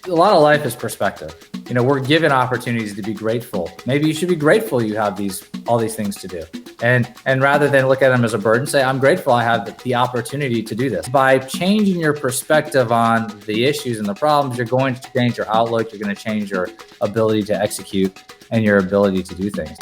A lot of life is perspective. We're given opportunities to be grateful. Maybe you should be grateful you have all these things to do. And rather than look at them as a burden, say, I'm grateful I have the opportunity to do this. By changing your perspective on the issues and the problems, you're going to change your outlook. You're going to change your ability to execute and your ability to do things.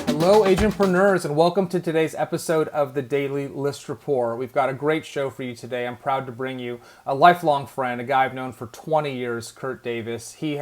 Hello, Agentpreneurs, and welcome to today's episode of the Daily List Report. We've got a great show for you today. I'm proud to bring you a lifelong friend, a guy I've known for 20 years, Kurt Davis. He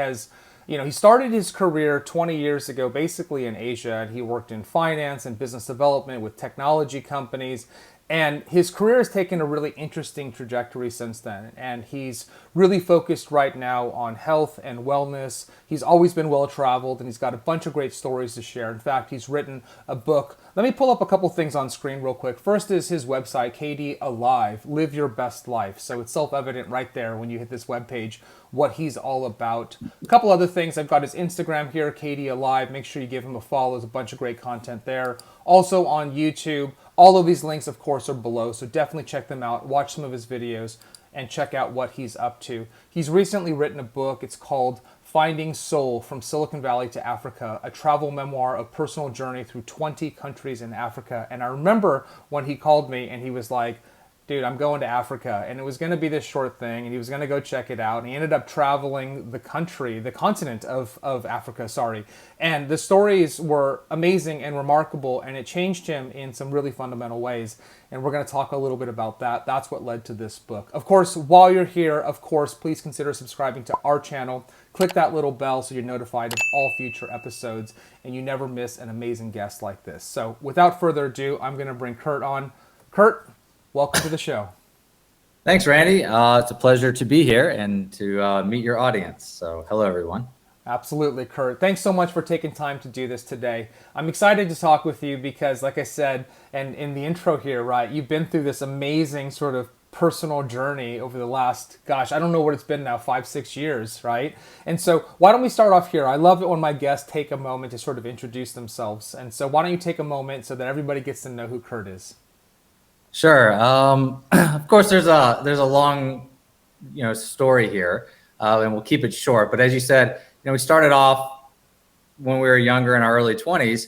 started his career 20 years ago, basically in Asia, and he worked in finance and business development with technology companies. And his career has taken a really interesting trajectory since then. And he's really focused right now on health and wellness. He's always been well-traveled, and he's got a bunch of great stories to share. In fact, he's written a book. Let me pull up a couple things on screen real quick. First is his website, KD Alive, Live Your Best Life. So it's self-evident right there when you hit this webpage what he's all about. A couple other things. I've got his Instagram here, KD Alive. Make sure you give him a follow. There's a bunch of great content there. Also on YouTube. All of these links, of course, are below, so definitely check them out, watch some of his videos, and check out what he's up to. He's recently written a book. It's called Finding Soul from Silicon Valley to Africa, a travel memoir of personal journey through 20 countries in Africa. And I remember when he called me and he was like, dude, I'm going to Africa. And it was going to be this short thing, and he was going to go check it out. And he ended up traveling the continent of Africa, And the stories were amazing and remarkable, and it changed him in some really fundamental ways. And we're going to talk a little bit about that. That's what led to this book. Of course, while you're here, please consider subscribing to our channel. Click that little bell so you're notified of all future episodes, and you never miss an amazing guest like this. So without further ado, I'm going to bring Kurt on. Kurt, welcome to the show. Thanks, Randy. It's a pleasure to be here and to meet your audience. So hello, everyone. Absolutely, Kurt. Thanks so much for taking time to do this today. I'm excited to talk with you because, like I said, and in the intro here, right, you've been through this amazing sort of personal journey over the last, I don't know what it's been now, 5-6 years, right? And so why don't we start off here? I love it when my guests take a moment to sort of introduce themselves. And so why don't you take a moment so that everybody gets to know who Kurt is? Sure. Of course, there's a long, story here, and we'll keep it short. But as you said, we started off when we were younger in our early 20s,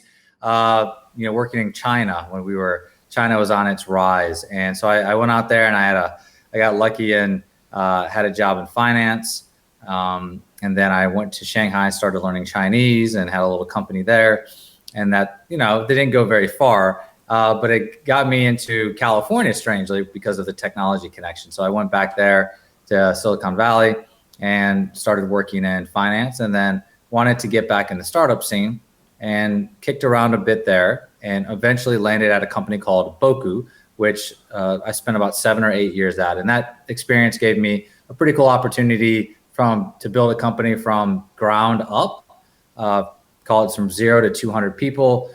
working in China when China was on its rise. And so I went out there and I got lucky and had a job in finance. And then I went to Shanghai and started learning Chinese and had a little company there. And that, they didn't go very far. But it got me into California, strangely, because of the technology connection. So I went back there to Silicon Valley and started working in finance, and then wanted to get back in the startup scene and kicked around a bit there, and eventually landed at a company called Boku, which I spent about 7 or 8 years at. And that experience gave me a pretty cool opportunity to build a company from ground up, call it from 0 to 200 people.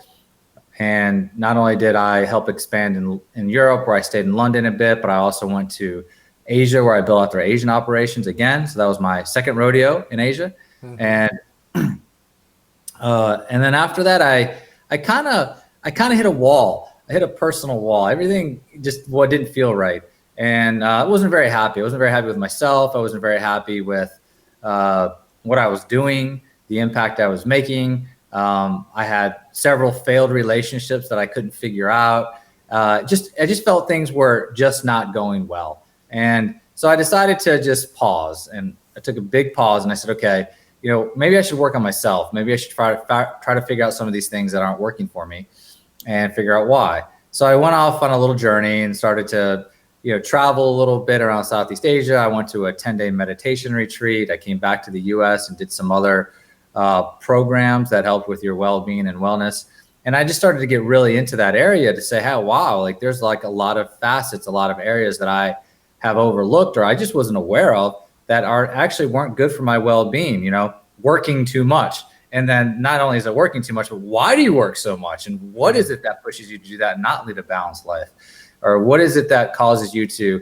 And not only did I help expand in Europe, where I stayed in London a bit, but I also went to Asia, where I built out their Asian operations again. So that was my second rodeo in Asia. Mm-hmm. And then after that, I kind of hit a wall. I hit a personal wall. Everything just didn't feel right, and I wasn't very happy. I wasn't very happy with myself. I wasn't very happy with what I was doing, the impact I was making. I had several failed relationships that I couldn't figure out. I just felt things were just not going well. And so I decided to just pause, and I took a big pause and I said, okay, maybe I should work on myself. Maybe I should try to figure out some of these things that aren't working for me and figure out why. So I went off on a little journey and started to, travel a little bit around Southeast Asia. I went to a 10-day meditation retreat. I came back to the US and did some other programs that helped with your well-being and wellness. And I just started to get really into that area to say, hey, wow, like there's like a lot of facets, a lot of areas that I have overlooked or I just wasn't aware of that weren't good for my well-being, working too much. And then not only is it working too much, but why do you work so much? And what is it that pushes you to do that and not lead a balanced life? Or what is it that causes you to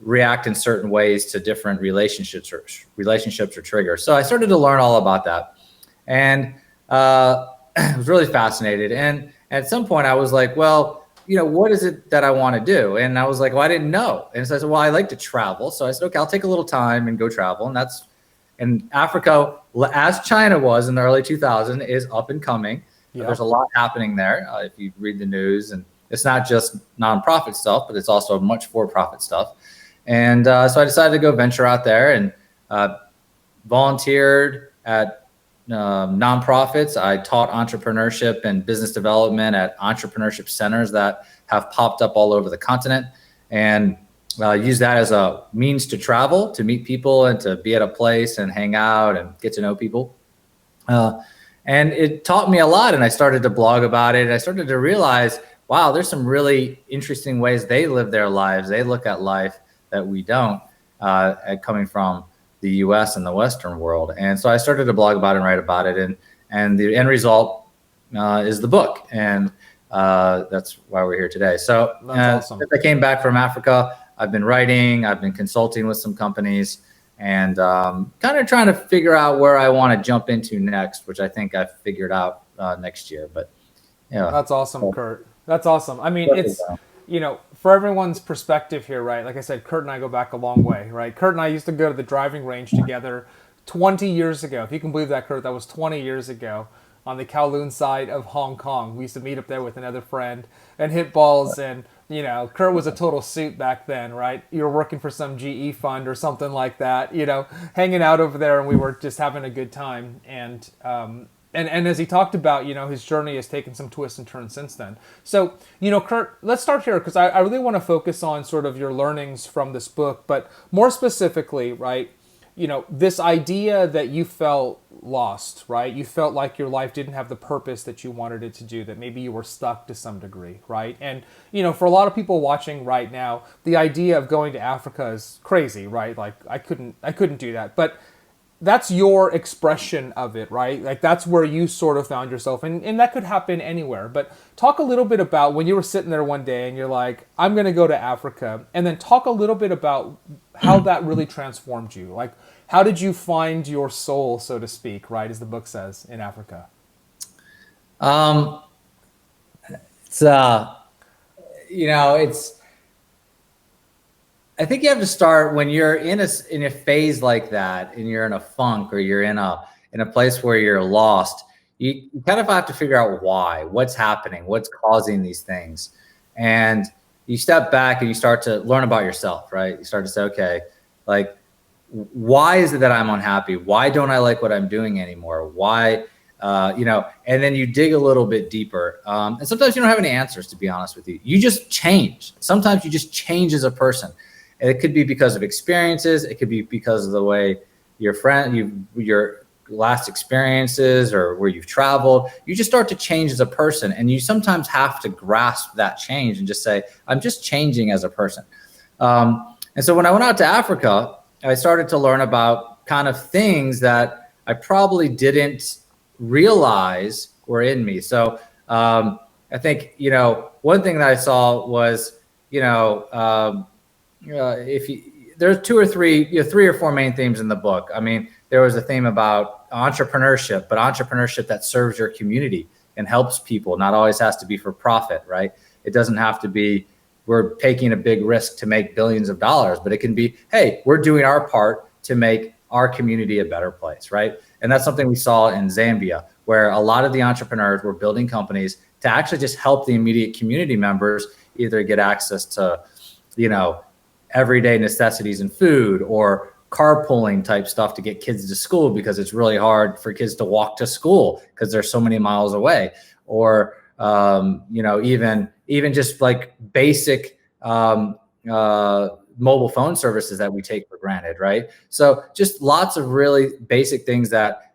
react in certain ways to different relationships or triggers? So I started to learn all about that. And I was really fascinated. And at some point I was like, well, what is it that I want to do? And I was like, well, I didn't know. And so I said, well, I like to travel. So I said, okay, I'll take a little time and go travel. And Africa, as China was in the early 2000s, is up and coming. Yeah. There's a lot happening there. If you read the news, and it's not just nonprofit stuff, but it's also much for-profit stuff. And so I decided to go venture out there and volunteered at nonprofits. I taught entrepreneurship and business development at entrepreneurship centers that have popped up all over the continent, and use that as a means to travel, to meet people and to be at a place and hang out and get to know people. And it taught me a lot. And I started to blog about it. And I started to realize, wow, there's some really interesting ways they live their lives. They look at life that we don't, coming from the US and the Western world. And so I started to blog about it and write about it. And the end result is the book. And that's why we're here today. So awesome. Since I came back from Africa, I've been writing, I've been consulting with some companies, and kind of trying to figure out where I want to jump into next, which I think I've figured out next year. But yeah. That's awesome, Kurt. That's awesome. I mean, it's, for everyone's perspective here, right? Like I said, Kurt and I go back a long way, right? Kurt and I used to go to the driving range together 20 years ago. If you can believe that, Kurt, that was 20 years ago on the Kowloon side of Hong Kong. We used to meet up there with another friend and hit balls. And, Kurt was a total suit back then, right? You were working for some GE fund or something like that, hanging out over there, and we were just having a good time. And as he talked about, his journey has taken some twists and turns since then. So, Kurt, let's start here, because I really want to focus on sort of your learnings from this book, but more specifically, right, this idea that you felt lost, right? You felt like your life didn't have the purpose that you wanted it to do, that maybe you were stuck to some degree, right? And, for a lot of people watching right now, the idea of going to Africa is crazy, right? Like, I couldn't do that. But that's your expression of it, right? Like, that's where you sort of found yourself, and that could happen anywhere. But talk a little bit about when you were sitting there one day and you're like, I'm going to go to Africa, and then talk a little bit about how that really transformed you. Like, how did you find your soul, so to speak, right, as the book says, in Africa? I think you have to start when you're in a phase like that, and you're in a funk, or you're in a place where you're lost. You kind of have to figure out what's happening, what's causing these things, and you step back and you start to learn about yourself, right? You start to say, okay, like, why is it that I'm unhappy? Why don't I like what I'm doing anymore? Why, and then you dig a little bit deeper. And sometimes you don't have any answers, to be honest with you. You just change. Sometimes you just change as a person. And it could be because of experiences. It could be because of the way your last experiences, or where you've traveled. You just start to change as a person. And you sometimes have to grasp that change and just say, I'm just changing as a person. And so when I went out to Africa, I started to learn about kind of things that I probably didn't realize were in me. So I think, one thing that I saw was, there's three or four main themes in the book. I mean, there was a theme about entrepreneurship, but entrepreneurship that serves your community and helps people. Not always has to be for profit, right? It doesn't have to be, we're taking a big risk to make billions of dollars, but it can be, hey, we're doing our part to make our community a better place, right? And that's something we saw in Zambia, where a lot of the entrepreneurs were building companies to actually just help the immediate community members either get access to, everyday necessities and food, or carpooling type stuff to get kids to school, because it's really hard for kids to walk to school because they're so many miles away, or even just like basic mobile phone services that we take for granted, right? So just lots of really basic things that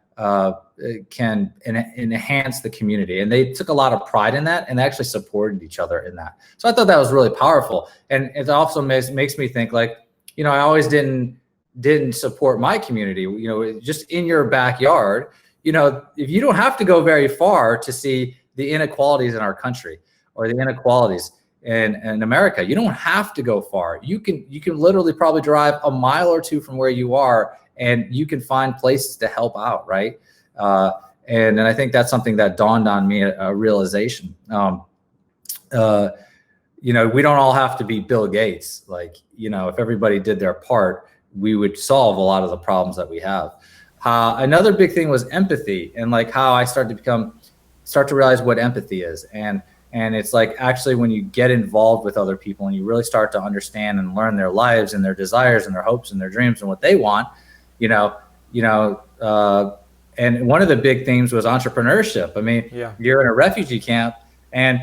can enhance the community. And they took a lot of pride in that, and they actually supported each other in that. So I thought that was really powerful. And it also makes me think, like, I always didn't support my community, just in your backyard. If you don't have to go very far to see the inequalities in our country, or the inequalities in America, you don't have to go far. You can literally probably drive a mile or two from where you are, and you can find places to help out, right? And I think that's something that dawned on me, a realization. we don't all have to be Bill Gates. Like, if everybody did their part, we would solve a lot of the problems that we have. Another big thing was empathy, and like how I start to realize what empathy is. And it's like, actually, when you get involved with other people and you really start to understand and learn their lives and their desires and their hopes and their dreams and what they want, and one of the big themes was entrepreneurship. I mean, you're in a refugee camp and,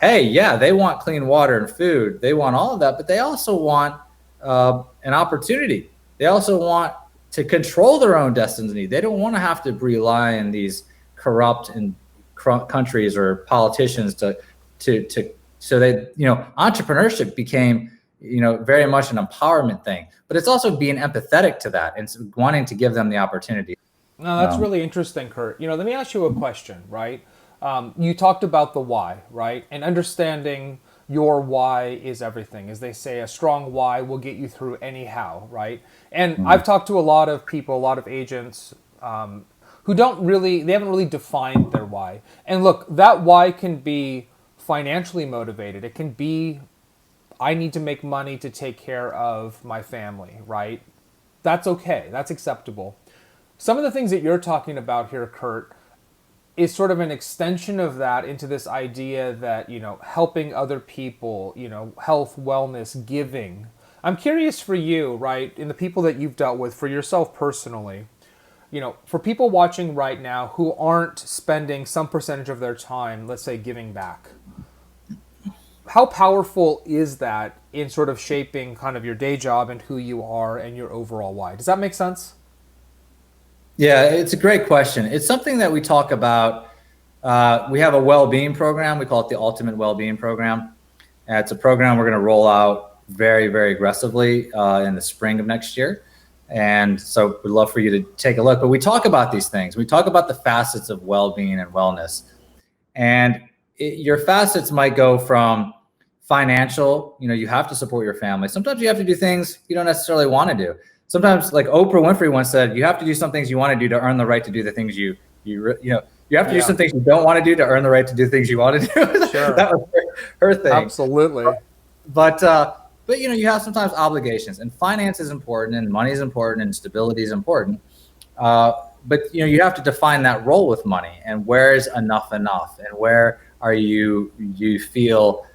hey, yeah, they want clean water and food. They want all of that, but they also want an opportunity. They also want to control their own destiny. They don't want to have to rely on these corrupt and countries or politicians so they, entrepreneurship became, very much an empowerment thing, but it's also being empathetic to that and wanting to give them the opportunity. No, that's really interesting, Kurt. Let me ask you a question, right? You talked about the why, right? And understanding your why is everything. As they say, a strong why will get you through anyhow, right? And I've talked to a lot of people, a lot of agents who they haven't really defined their why. And look, that why can be financially motivated. It can be, I need to make money to take care of my family, right? That's okay. That's acceptable. Some of the things that you're talking about here, Kurt, is sort of an extension of that into this idea that, helping other people, health, wellness, giving. I'm curious for you, right, in the people that you've dealt with, for yourself personally, for people watching right now who aren't spending some percentage of their time, let's say, giving back, how powerful is that in sort of shaping kind of your day job and who you are and your overall why? Does that make sense? Yeah, it's a great question. It's something that we talk about. We have a well-being program. We call it the Ultimate Well-Being Program. It's a program we're going to roll out very, very aggressively in the spring of next year. And so we'd love for you to take a look. But we talk about these things. We talk about the facets of well-being and wellness. And your facets might go from financial, you have to support your family. Sometimes you have to do things you don't necessarily want to do. Sometimes, like Oprah Winfrey once said, you have to do some things you want to do to earn the right to do the things you have to do some things you don't want to do to earn the right to do things you want to do. Sure. That was her thing. Absolutely. But you have sometimes obligations, and finance is important, and money is important, and stability is important. But you have to define that role with money, and where is enough, and where are you feel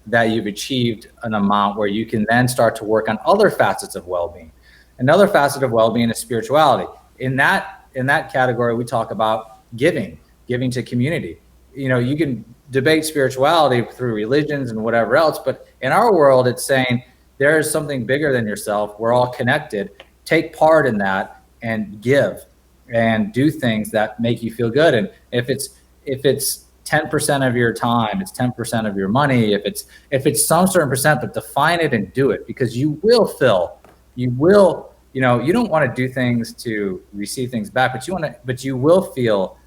that you've achieved an amount where you can then start to work on other facets of well-being. Another facet of well-being is spirituality. In that category, we talk about giving to community. You can debate spirituality through religions and whatever else, but in our world, it's saying there is something bigger than yourself. We're all connected. Take part in that and give and do things that make you feel good. And if it's 10% of your time, it's 10% of your money. If it's some certain percent, but define it and do it, because you will you don't want to do things to receive things back, but you will feel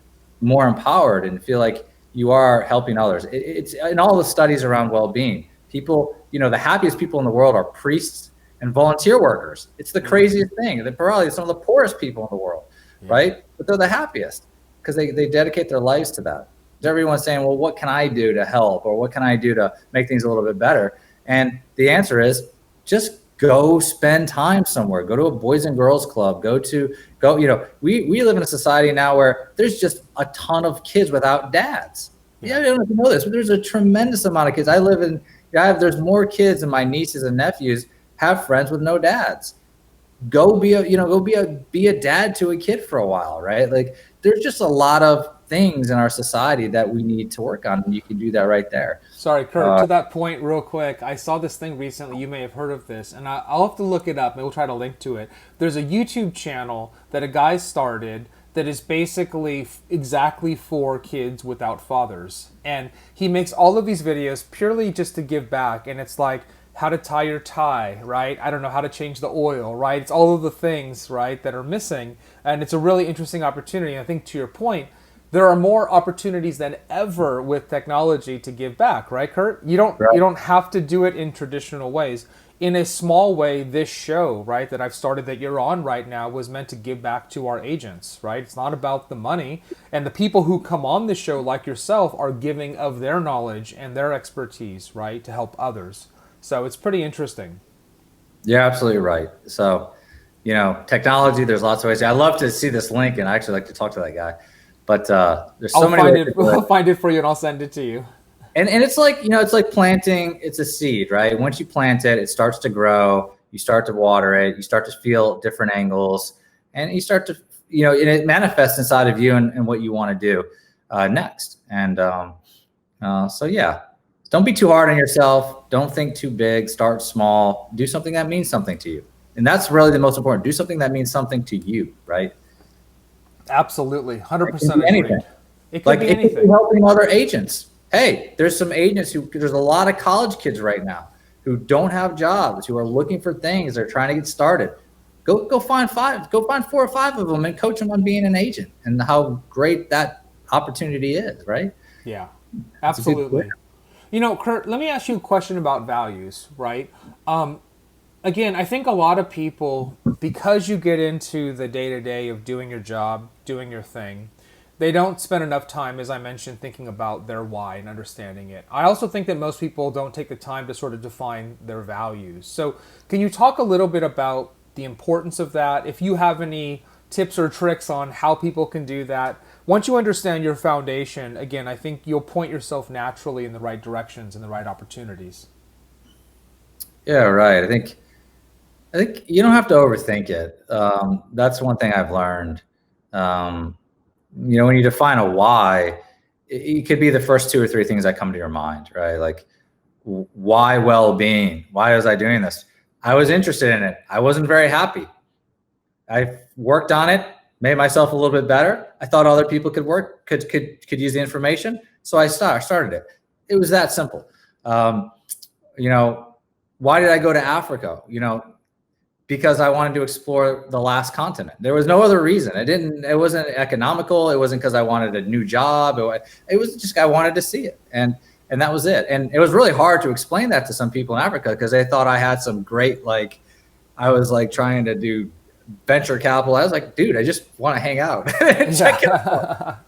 more empowered and feel like you are helping others. It's in all the studies around well-being. People, the happiest people in the world are priests and volunteer workers. It's the craziest thing. They're probably some of the poorest people in the world, right? But they're the happiest because they dedicate their lives to that. Everyone's saying, well, what can I do to help, or what can I do to make things a little bit better? And the answer is just go spend time somewhere. Go to a boys and girls club. We live in a society now where there's just a ton of kids without dads. I don't know if you know this, but there's a tremendous amount of kids. There's more kids than my nieces and nephews have friends with no dads. Go be a dad to a kid for a while, right? Like, there's just a lot of things in our society that we need to work on, and you can do that right there. Sorry, Kurt, to that point real quick, I saw this thing recently. You may have heard of this, and I'll have to look it up, and we'll try to link to it. There's a YouTube channel that a guy started that is basically exactly for kids without fathers, and he makes all of these videos purely just to give back. And it's like how to tie your tie, right? I don't know, how to change the oil, right? It's all of the things, right, that are missing, and it's a really interesting opportunity. I think, to your point, there are more opportunities than ever with technology to give back, right, Kurt? You don't have to do it in traditional ways. in a small way, this show, right, that I've started that you're on right now was meant to give back to our agents, right? It's not about the money. And the people who come on the show, like yourself, are giving of their knowledge and their expertise, right, to help others. So it's pretty interesting. You're absolutely right. So, technology, there's lots of ways. I love to see this link, and I actually like to talk to that guy. But there's so many ways. I'll find it for you and I'll send it to you. And it's like, it's like planting, it's a seed, right? Once you plant it, it starts to grow, you start to water it, you start to feel different angles, and you start to, and it manifests inside of you and what you want to do next. And so, yeah, don't be too hard on yourself. Don't think too big, start small, do something that means something to you. And that's really the most important. Do something that means something to you, right? Absolutely. 100% anything. It could be anything. It could be helping other agents. Hey, there's some agents there's a lot of college kids right now who don't have jobs, who are looking for things. They're trying to get started. Go find 4 or 5 of them and coach them on being an agent and how great that opportunity is, right? Yeah, absolutely. Kurt, let me ask you a question about values, right? Again, I think a lot of people, because you get into the day-to-day of doing your job, doing your thing, they don't spend enough time, as I mentioned, thinking about their why and understanding it. I also think that most people don't take the time to sort of define their values. So can you talk a little bit about the importance of that? If you have any tips or tricks on how people can do that. Once you understand your foundation, again, I think you'll point yourself naturally in the right directions and the right opportunities. Yeah, right. I think you don't have to overthink it. That's one thing I've learned. When you define a why, it could be the first 2 or 3 things that come to your mind, right? Like, why well-being? Why was I doing this? I was interested in it. I wasn't very happy. I worked on it, made myself a little bit better. I thought other people could use the information, so I started it. It was that simple. Why did I go to Africa? Because I wanted to explore the last continent. There was no other reason. It wasn't economical. It wasn't because I wanted a new job. It was just, I wanted to see it. And that was it. And it was really hard to explain that to some people in Africa because they thought I had some great, I was trying to do venture capital. I was like, dude, I just want to hang out and check it out.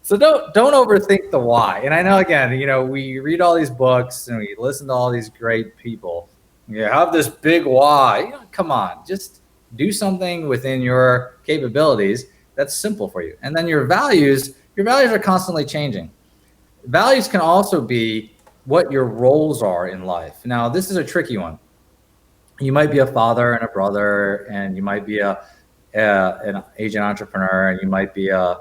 So don't overthink the why. And I know, again, we read all these books and we listen to all these great people. You have this big why. Come on, just do something within your capabilities that's simple for you. And then your values are constantly changing. Values can also be what your roles are in life. Now, this is a tricky one. You might be a father and a brother, and you might be an agent entrepreneur, and you might be a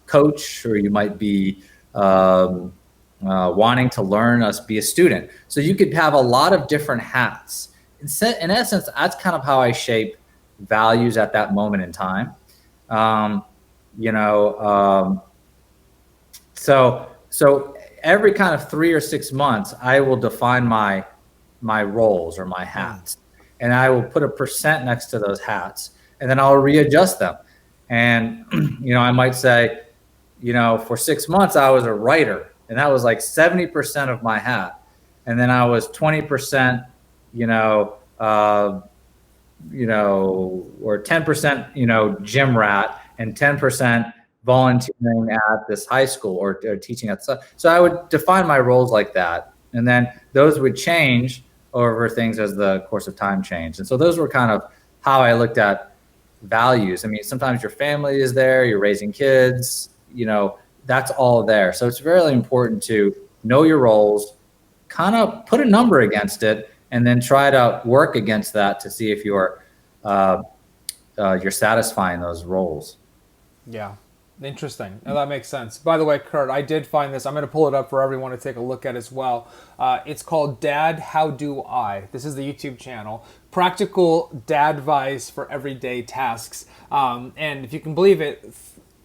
coach, or you might be wanting to learn be a student. So you could have a lot of different hats. In essence, that's kind of how I shape values at that moment in time. So every kind of 3 or 6 months, I will define my roles or my hats, and I will put a percent next to those hats, and then I'll readjust them. And I might say, for 6 months I was a writer, and that was 70% of my hat. And then I was 20%, or 10%, gym rat, and 10% volunteering at this high school or teaching at stuff. So I would define my roles like that. And then those would change over things as the course of time changed. And so those were kind of how I looked at values. I mean, sometimes your family is there, you're raising kids, that's all there. So it's very important to know your roles, kind of put a number against it, and then try to work against that to see if you're satisfying those roles. Yeah. Interesting. Now that makes sense. By the way, Kurt, I did find this. I'm going to pull it up for everyone to take a look at as well. It's called Dad, How Do I? This is the YouTube channel. Practical Dadvice for everyday tasks. And if you can believe it,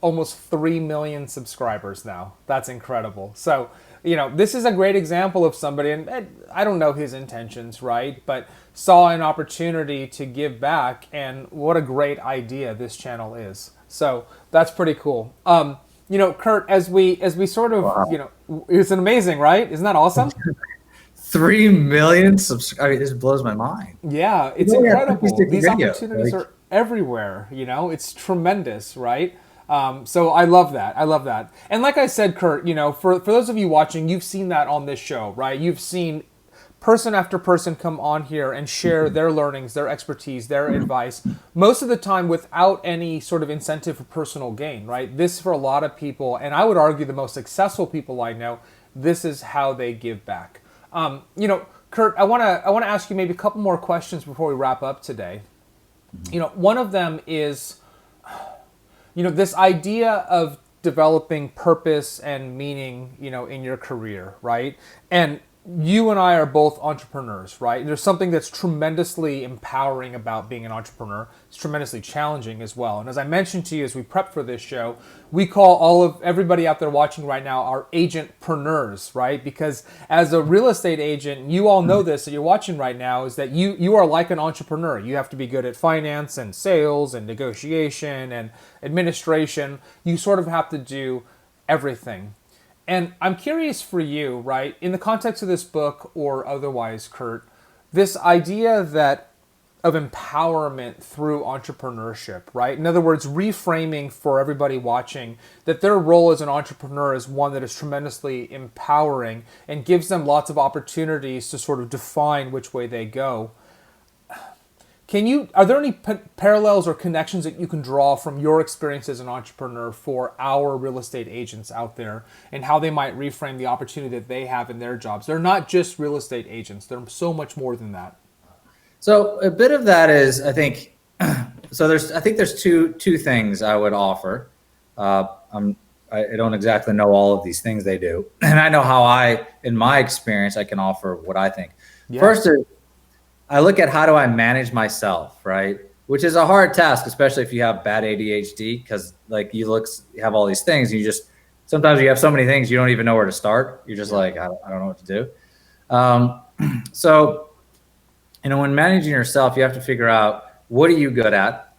almost 3 million subscribers now. That's incredible. So, this is a great example of somebody, and I don't know his intentions, right? But saw an opportunity to give back, and what a great idea this channel is. So that's pretty cool. Kurt, as we sort of, Wow. It's amazing, right? Isn't that awesome? 3 million subscribers. I mean, this blows my mind. Yeah, it's We only have incredible. 56 These videos, opportunities like- are everywhere. It's tremendous, right? So I love that. I love that. And like I said, Kurt, for those of you watching, you've seen that on this show, right? You've seen person after person come on here and share their learnings, their expertise, their advice, most of the time without any sort of incentive for personal gain, right? This, for a lot of people, and I would argue the most successful people I know, this is how they give back. Kurt, I want to ask you maybe a couple more questions before we wrap up today. One of them is, this idea of developing purpose and meaning, in your career, right? And you and I are both entrepreneurs, right? And there's something that's tremendously empowering about being an entrepreneur. It's tremendously challenging as well. And as I mentioned to you as we prepped for this show, we call everybody out there watching right now our agentpreneurs, right? Because as a real estate agent, you all know this that you're watching right now, is that you are like an entrepreneur. You have to be good at finance and sales and negotiation and administration. You sort of have to do everything. And I'm curious for you, right, in the context of this book or otherwise, Kurt, this idea of empowerment through entrepreneurship, right? In other words, reframing for everybody watching that their role as an entrepreneur is one that is tremendously empowering and gives them lots of opportunities to sort of define which way they go. Are there any parallels or connections that you can draw from your experience as an entrepreneur for our real estate agents out there and how they might reframe the opportunity that they have in their jobs? They're not just real estate agents. They're so much more than that. So a bit of that is, I think, there's two things I would offer. I don't exactly know all of these things they do. And I know how in my experience, I can offer what I think. Yeah. First is, I look at how do I manage myself, right? Which is a hard task, especially if you have bad ADHD, because like you have all these things, and sometimes you have so many things you don't even know where to start. You're just like, I don't know what to do. So, when managing yourself, you have to figure out what are you good at,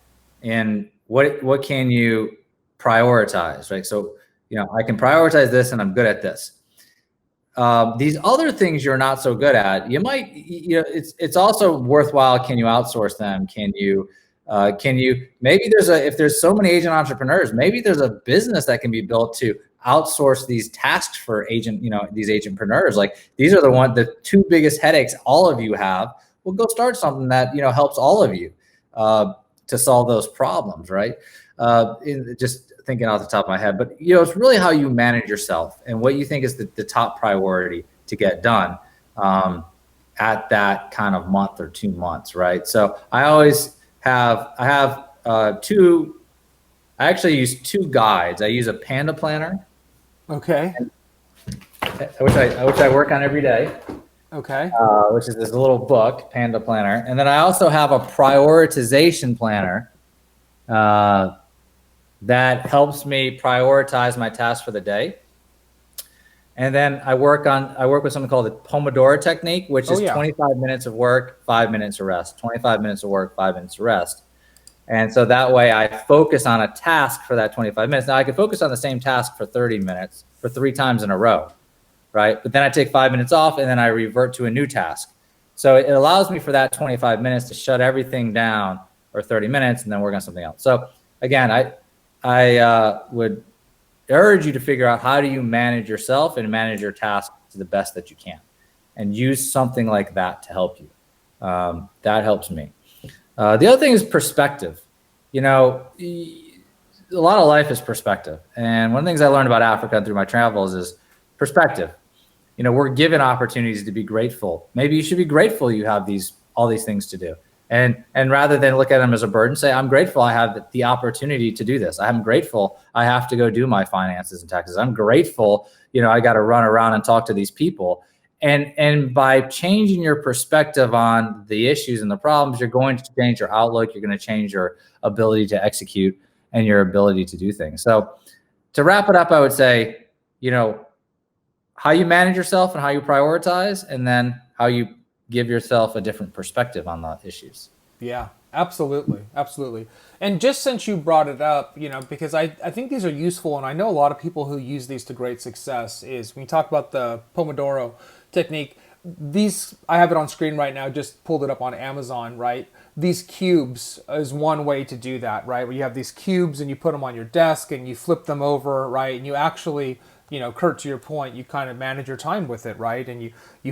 and what can you prioritize, right? So, I can prioritize this, and I'm good at this. These other things you're not so good at, you might, it's also worthwhile. Can you outsource them? Can you, maybe if there's so many agent entrepreneurs, maybe there's a business that can be built to outsource these tasks for these agentpreneurs. Like these are the two biggest headaches all of you have. Well, go start something that, helps all of you, to solve those problems. Right. Just thinking off the top of my head, but it's really how you manage yourself and what you think is the top priority to get done at that kind of month or 2 months, right? So I actually use two guides. I use a Panda planner. Okay. Which I work on every day. Okay. Which is this little book, Panda Planner. And then I also have a prioritization planner that helps me prioritize my tasks for the day. And then I work with something called the Pomodoro technique, which is 25 minutes of work, 5 minutes of rest, 25 minutes of work, 5 minutes of rest. And so that way I focus on a task for that 25 minutes. Now I can focus on the same task for 30 minutes for 3 times in a row, right? But then I take 5 minutes off and then I revert to a new task. So it allows me for that 25 minutes to shut everything down, or 30 minutes, and then work on something else. So again, I would urge you to figure out how do you manage yourself and manage your tasks to the best that you can, and use something like that to help you. That helps me. The other thing is perspective. A lot of life is perspective. And one of the things I learned about Africa through my travels is perspective. We're given opportunities to be grateful. Maybe you should be grateful you have all these things to do. And rather than look at them as a burden, say, I'm grateful I have the opportunity to do this. I'm grateful I have to go do my finances and taxes. I'm grateful, I got to run around and talk to these people. And by changing your perspective on the issues and the problems, you're going to change your outlook. You're going to change your ability to execute and your ability to do things. So to wrap it up, I would say, how you manage yourself and how you prioritize, and then how you give yourself a different perspective on the issues. Yeah, absolutely. Absolutely. And just since you brought it up, because I think these are useful, and I know a lot of people who use these to great success, is when you talk about the Pomodoro technique, these, I have it on screen right now, just pulled it up on Amazon, right? These cubes is one way to do that, right? Where you have these cubes and you put them on your desk and you flip them over, right? And you actually, Kurt, to your point, you kind of manage your time with it, right? And you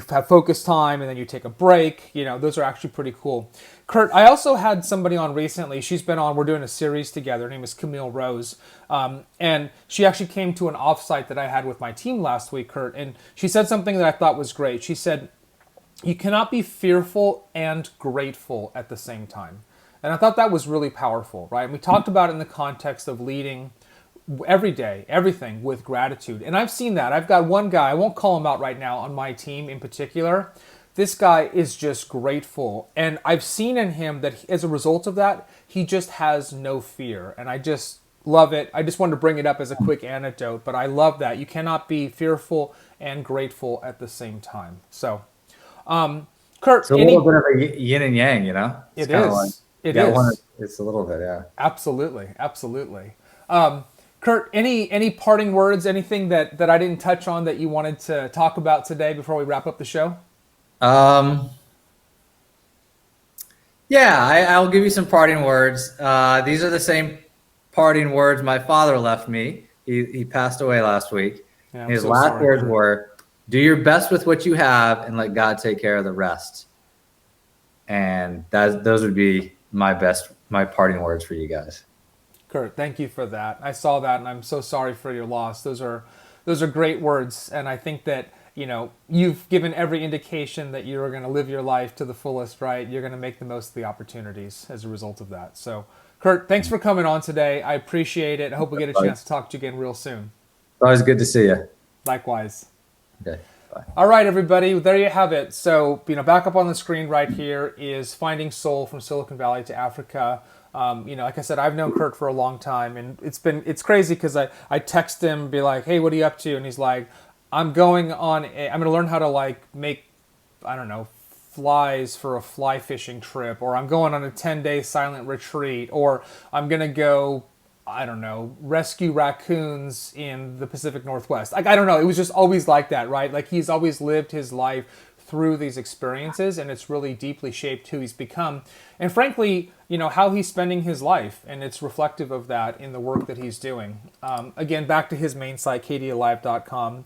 have focus time and then you take a break. Those are actually pretty cool. Kurt, I also had somebody on recently. She's been on, we're doing a series together. Her name is Camille Rose. And she actually came to an offsite that I had with my team last week, Kurt. And she said something that I thought was great. She said, you cannot be fearful and grateful at the same time. And I thought that was really powerful, right? And we talked about it in the context of leading every day, everything with gratitude. And I've seen that. I've got one guy, I won't call him out right now, on my team in particular. This guy is just grateful. And I've seen in him that as a result of that, he just has no fear. And I just love it. I just wanted to bring it up as a quick anecdote, but I love that. You cannot be fearful and grateful at the same time. So, Kurt, it's a little bit of a yin and yang, It is. It's a little bit, yeah. Absolutely. Kurt, any parting words, anything that I didn't touch on that you wanted to talk about today before we wrap up the show? Yeah, I'll give you some parting words. These are the same parting words my father left me. He passed away last week. Yeah, his last words were, do your best with what you have and let God take care of the rest. And those would be my parting words for you guys. Kurt, thank you for that. I saw that and I'm so sorry for your loss. Those are great words. And I think that, you've given every indication that you're going to live your life to the fullest, right? You're going to make the most of the opportunities as a result of that. So, Kurt, thanks for coming on today. I appreciate it. I hope we get a chance to talk to you again real soon. It's always good to see you. Likewise. Okay. Bye. All right, everybody. There you have it. So, back up on the screen right here is Finding Soul from Silicon Valley to Africa. Like I said, I've known Kurt for a long time, and it's crazy because I text him, be like, hey, what are you up to? And he's like, I'm going to learn how to make, flies for a fly fishing trip, or I'm going on a 10-day silent retreat, or I'm going to go, rescue raccoons in the Pacific Northwest. I don't know. It was just always like that, right? He's always lived his life through these experiences, and it's really deeply shaped who he's become. And frankly, how he's spending his life, and it's reflective of that in the work that he's doing. Again, back to his main site, kdalive.com.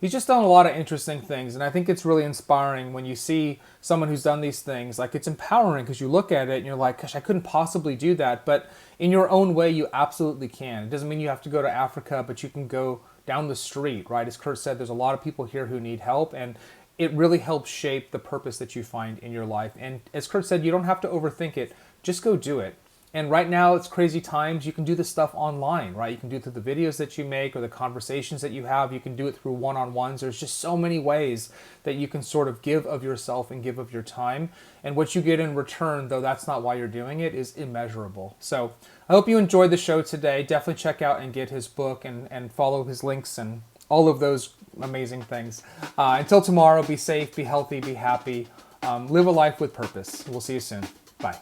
He's just done a lot of interesting things, and I think it's really inspiring when you see someone who's done these things. It's empowering because you look at it and you're like, gosh, I couldn't possibly do that. But in your own way, you absolutely can. It doesn't mean you have to go to Africa, but you can go down the street, right? As Kurt said, there's a lot of people here who need help, and it really helps shape the purpose that you find in your life. And as Kurt said, you don't have to overthink it. Just go do it. And right now, it's crazy times. You can do this stuff online, right? You can do it through the videos that you make or the conversations that you have. You can do it through one-on-ones. There's just so many ways that you can sort of give of yourself and give of your time. And what you get in return, though that's not why you're doing it, is immeasurable. So I hope you enjoyed the show today. Definitely check out and get his book and follow his links and all of those amazing things. Until tomorrow, be safe, be healthy, be happy. Live a life with purpose. We'll see you soon. Bye.